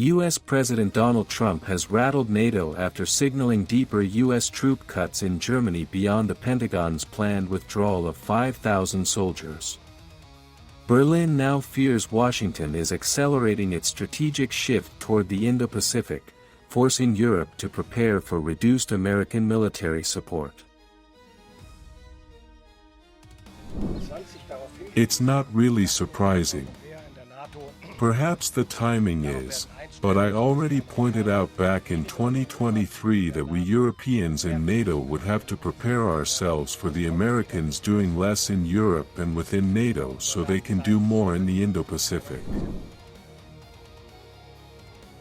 U.S. President Donald Trump has rattled NATO after signaling deeper U.S. troop cuts in Germany beyond the Pentagon's planned withdrawal of 5,000 soldiers. Berlin now fears Washington is accelerating its strategic shift toward the Indo-Pacific, forcing Europe to prepare for reduced American military support. It's not really surprising. Perhaps the timing is, but I already pointed out back in 2023 that we Europeans in NATO would have to prepare ourselves for the Americans doing less in Europe and within NATO so they can do more in the Indo-Pacific.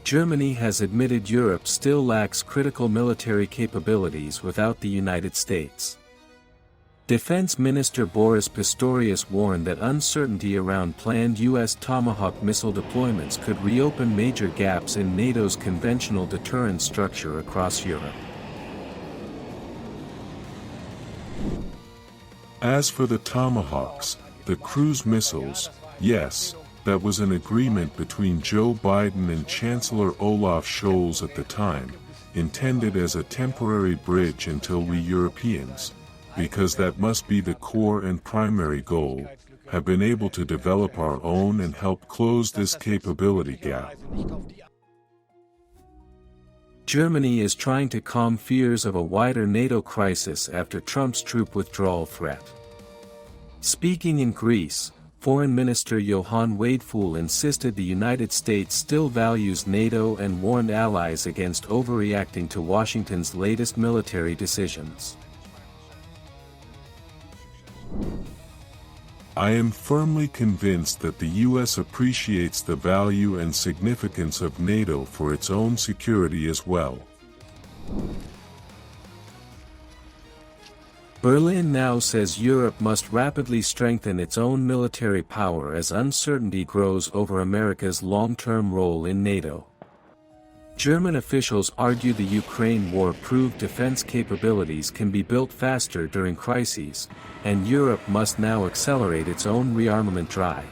Germany has admitted Europe still lacks critical military capabilities without the United States. Defense Minister Boris Pistorius warned that uncertainty around planned U.S. Tomahawk missile deployments could reopen major gaps in NATO's conventional deterrence structure across Europe. As for the Tomahawks, the cruise missiles, yes, that was an agreement between Joe Biden and Chancellor Olaf Scholz at the time, intended as a temporary bridge until we Europeans, because that must be the core and primary goal, have been able to develop our own and help close this capability gap. Germany is trying to calm fears of a wider NATO crisis after Trump's troop withdrawal threat. Speaking in Greece, Foreign Minister Johann Wadephul insisted the United States still values NATO and warned allies against overreacting to Washington's latest military decisions. I am firmly convinced that the U.S. appreciates the value and significance of NATO for its own security as well. Berlin now says Europe must rapidly strengthen its own military power as uncertainty grows over America's long-term role in NATO. German officials argue the Ukraine war proved defense capabilities can be built faster during crises, and Europe must now accelerate its own rearmament drive.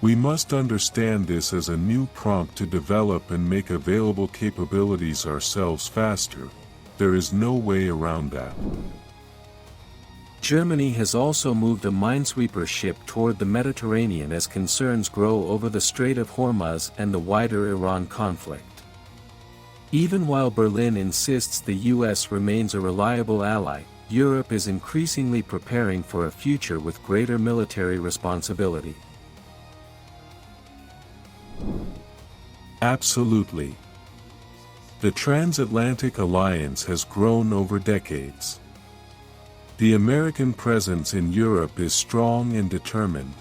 We must understand this as a new prompt to develop and make available capabilities ourselves faster. There is no way around that. Germany has also moved a minesweeper ship toward the Mediterranean as concerns grow over the Strait of Hormuz and the wider Iran conflict. Even while Berlin insists the US remains a reliable ally, Europe is increasingly preparing for a future with greater military responsibility. Absolutely. The transatlantic alliance has grown over decades. The American presence in Europe is strong and determined,